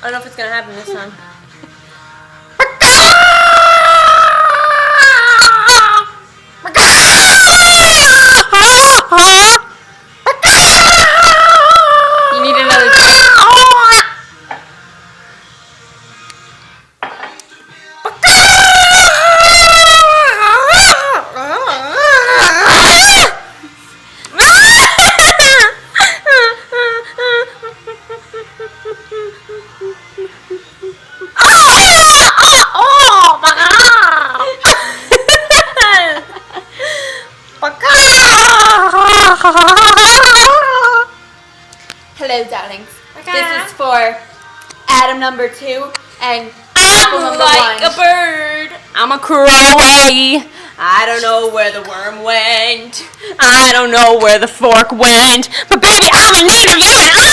don't know if it's gonna happen this time. You need another drink. Hello, darlings. This is for Adam number 2 and Apple number Like 1. a bird, I'm a crow away. I don't know where the worm went. I don't know where the fork went. But baby, I'm a native, yeah,